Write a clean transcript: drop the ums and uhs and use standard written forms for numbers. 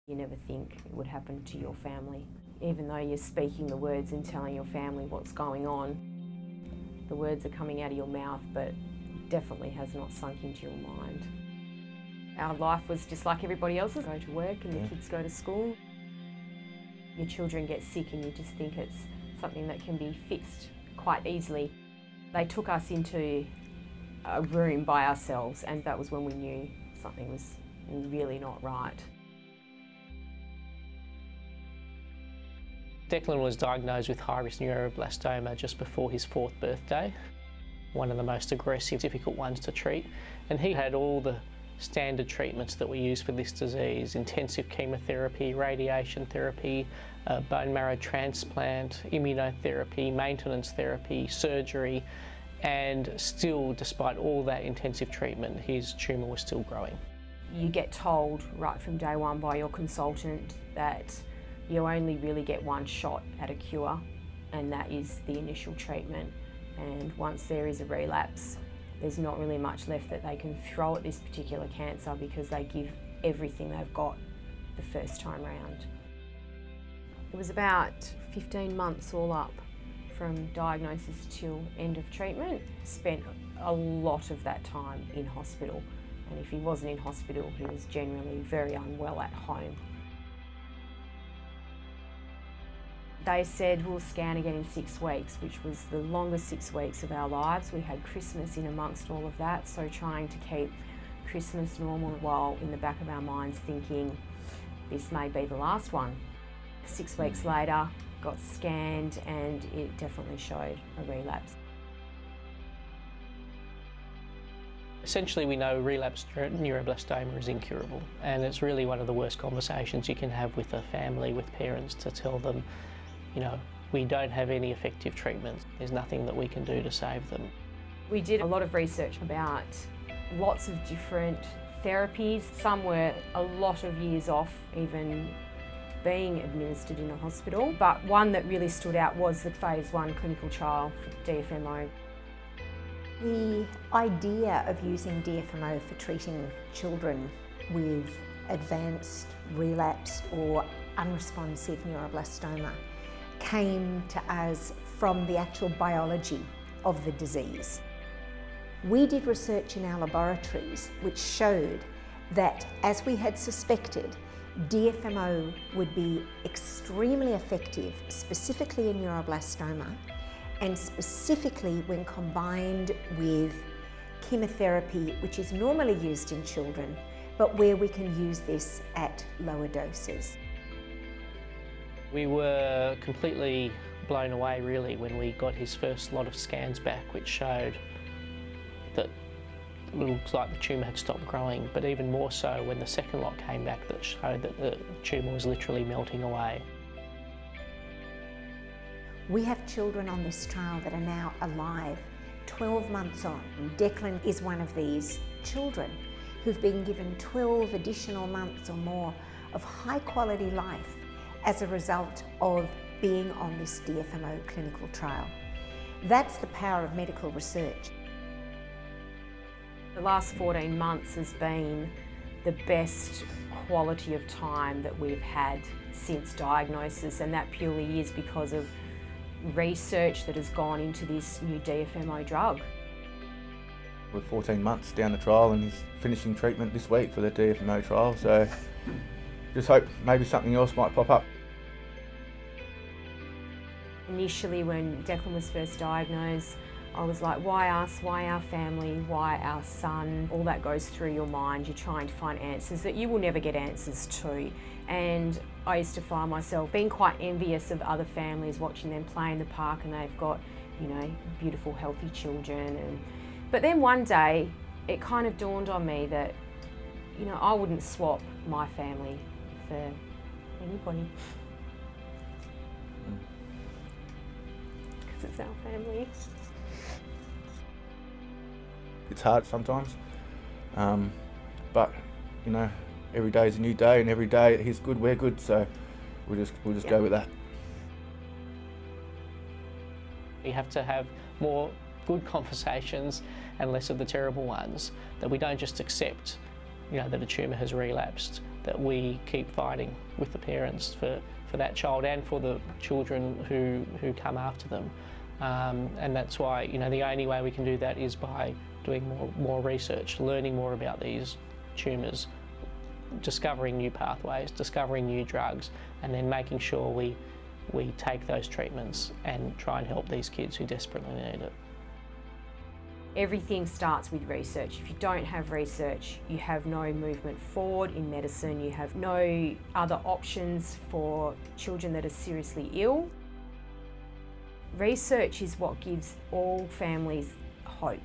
You never think it would happen to your family. Even though you're speaking the words and telling your family what's going on, the words are coming out of your mouth, but definitely has not sunk into your mind. Our life was just like everybody else's. Go to work and the kids go to school. Your children get sick and you just think it's something that can be fixed quite easily. They took us into a room by ourselves, and that was when we knew something was really not right. Declan was diagnosed with high-risk neuroblastoma just before his 4th birthday, one of the most aggressive, difficult ones to treat, and he had all the standard treatments that we use for this disease: intensive chemotherapy, radiation therapy, bone marrow transplant, immunotherapy, maintenance therapy, surgery, and still, despite all that intensive treatment, his tumour was still growing. You get told right from day one by your consultant that you only really get one shot at a cure, and that is the initial treatment. And once there is a relapse, there's not really much left that they can throw at this particular cancer, because they give everything they've got the first time round. It was about 15 months all up from diagnosis till end of treatment. Spent a lot of that time in hospital, and if he wasn't in hospital, he was generally very unwell at home. They said we'll scan again in 6 weeks, which was the longest 6 weeks of our lives. We had Christmas in amongst all of that, so trying to keep Christmas normal while in the back of our minds thinking this may be the last one. 6 weeks later, got scanned and it definitely showed a relapse. Essentially, we know relapsed neuroblastoma is incurable, and it's really one of the worst conversations you can have with a family, with parents, to tell them, you know, we don't have any effective treatments. There's nothing that we can do to save them. We did a lot of research about lots of different therapies. Some were a lot of years off even being administered in a hospital, but one that really stood out was the phase 1 clinical trial for DFMO. The idea of using DFMO for treating children with advanced, relapsed or unresponsive neuroblastoma came to us from the actual biology of the disease. We did research in our laboratories which showed that, as we had suspected, DFMO would be extremely effective, specifically in neuroblastoma, and specifically when combined with chemotherapy, which is normally used in children, but where we can use this at lower doses. We were completely blown away, really, when we got his first lot of scans back, which showed that it looks like the tumour had stopped growing, but even more so when the second lot came back that showed that the tumour was literally melting away. We have children on this trial that are now alive, 12 months on. Declan is one of these children who've been given 12 additional months or more of high quality life as a result of being on this DFMO clinical trial. That's the power of medical research. The last 14 months has been the best quality of time that we've had since diagnosis, and that purely is because of research that has gone into this new DFMO drug. We're 14 months down the trial and he's finishing treatment this week for the DFMO trial, so just hope maybe something else might pop up. Initially, when Declan was first diagnosed, I was like, why us, why our family, why our son? All that goes through your mind. You're trying to find answers that you will never get answers to. And I used to find myself being quite envious of other families, watching them play in the park and they've got, you know, beautiful, healthy children. But then one day, it kind of dawned on me that, you know, I wouldn't swap my family for anybody. Because it's our family. It's hard sometimes, but you know, every day is a new day, and every day he's good, we're good, so we'll just go with that. We have to have more good conversations and less of the terrible ones, that we don't just accept, you know, that a tumour has relapsed, that we keep fighting with the parents for that child and for the children who come after them. And that's why, you know, the only way we can do that is by doing more research, learning more about these tumours, discovering new pathways, discovering new drugs, and then making sure we take those treatments and try and help these kids who desperately need it. Everything starts with research. If you don't have research, you have no movement forward in medicine, you have no other options for children that are seriously ill. Research is what gives all families hope.